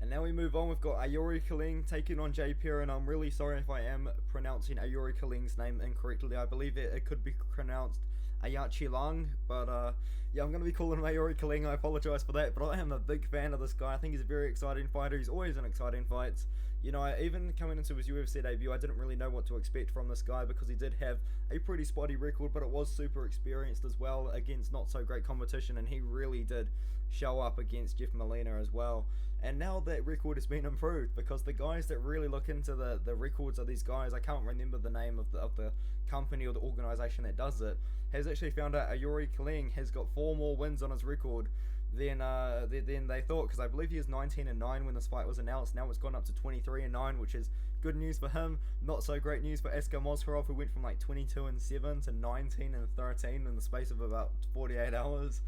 And now we move on, we've got Aoriqileng taking on Perrin. I'm really sorry if I am pronouncing Aoriqileng's name incorrectly. I believe it could be pronounced Aoriqileng, but yeah, I'm going to be calling him Aoriqileng. I apologise for that, but I am a big fan of this guy. I think he's a very exciting fighter. He's always in exciting fights. You know, even coming into his UFC debut, I didn't really know what to expect from this guy because he did have a pretty spotty record, but it was super experienced as well against not so great competition, and he really did show up against Jeff Molina as well. And now that record has been improved because the guys that really look into the records of these guys, I can't remember the name of the company or the organisation that does it, has actually found out Aoriqileng has got 4 more wins on his record than they thought, because I believe he was 19-9 when this fight was announced. Now it's gone up to 23-9, which is good news for him. Not so great news for Askar Moskarov, who went from like 22-7 to 19-13 in the space of about 48 hours.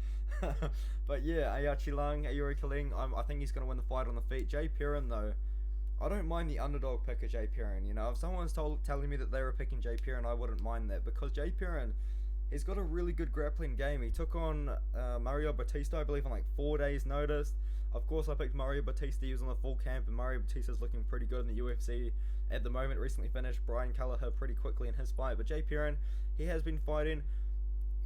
But yeah, Aoriqileng, I think he's going to win the fight on the feet. Perrin though, I don't mind the underdog pick of Perrin. You know, if someone's telling me that they were picking Perrin, I wouldn't mind that, because Perrin, he's got a really good grappling game. He took on Mario Batista, I believe, on like 4 days' notice. Of course, I picked Mario Batista. He was on the full camp, and Mario Batista's looking pretty good in the UFC at the moment. Recently finished Brian Kelleher pretty quickly in his fight. But Perrin, he has been fighting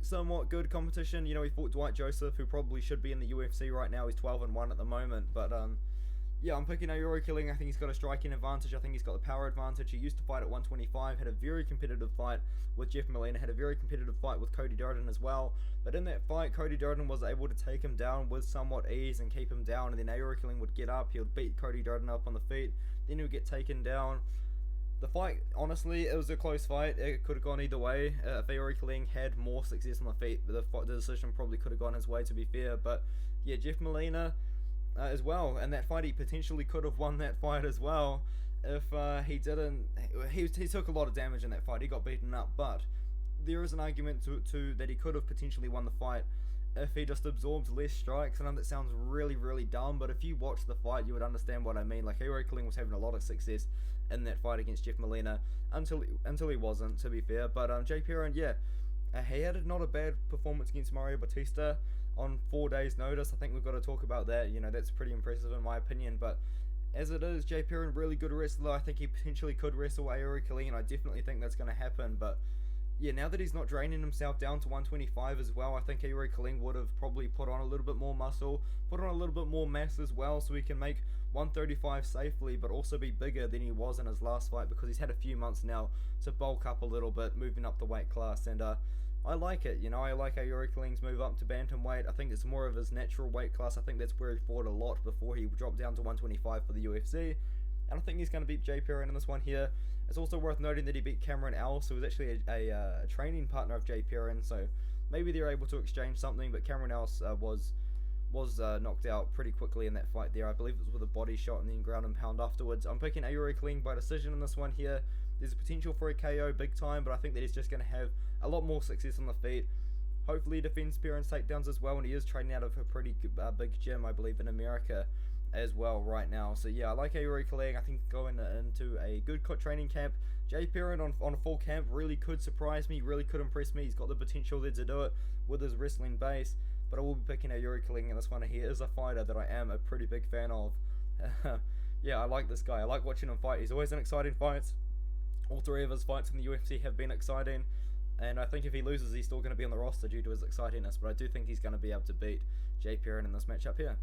somewhat good competition. You know, he fought Dwight Joseph, who probably should be in the UFC right now. He's 12-1 at the moment, but yeah, I'm picking Aoriqileng. I think he's got a striking advantage. I think he's got the power advantage. He used to fight at 125, had a very competitive fight with Jeff Molina, had a very competitive fight with Cody Durden as well. But in that fight, Cody Durden was able to take him down with somewhat ease and keep him down, and then Aoriqileng would get up, he would beat Cody Durden up on the feet, then he would get taken down. The fight, honestly, it was a close fight. It could have gone either way. If Aoriqileng had more success on the feet, the decision probably could have gone his way, to be fair. But yeah, Jeff Molina as well, and that fight, he potentially could have won that fight as well if he didn't. He took a lot of damage in that fight. He got beaten up, but there is an argument to that he could have potentially won the fight if he just absorbs less strikes. I know that sounds really dumb, but if you watch the fight, you would understand what I mean. Like, Aoriqileng was having a lot of success in that fight against Jeff Molina until he wasn't, to be fair. But Perrin, yeah, he had not a bad performance against Mario Batista on 4 days' notice. I think we've got to talk about that. You know, that's pretty impressive in my opinion. But as it is, Perrin, really good wrestler. I think he potentially could wrestle Aoriqileng, and I definitely think that's going to happen. But yeah, now that he's not draining himself down to 125 as well, I think Aoriqileng would have probably put on a little bit more muscle, put on a little bit more mass as well, so he can make 135 safely, but also be bigger than he was in his last fight, because he's had a few months now to bulk up a little bit, moving up the weight class. And I like it. You know, I like Aoriqileng's move up to bantamweight. I think it's more of his natural weight class. I think that's where he fought a lot before he dropped down to 125 for the UFC. And I think he's going to beat Perrin in this one here. It's also worth noting that he beat Cameron Else, who was actually a training partner of Perrin, so maybe they're able to exchange something. But Cameron Else was knocked out pretty quickly in that fight there. I believe it was with a body shot and then ground and pound afterwards. I'm picking Aoriqileng by decision in this one here. There's a potential for a KO big time, but I think that he's just going to have a lot more success on the feet. Hopefully he defends Perrin's takedowns as well, and he is training out of a pretty big gym, I believe, in America as well right now. So yeah, I like Aoriqileng. I think going into a good training camp, Perrin on a full camp really could surprise me, really could impress me. He's got the potential there to do it with his wrestling base. But I will be picking Aoriqileng, and this one here is a fighter that I am a pretty big fan of. Yeah, I like this guy. I like watching him fight. He's always in exciting fights. All 3 of his fights in the UFC have been exciting, and I think if he loses, he's still going to be on the roster due to his excitingness. But I do think he's going to be able to beat Perrin in this matchup here.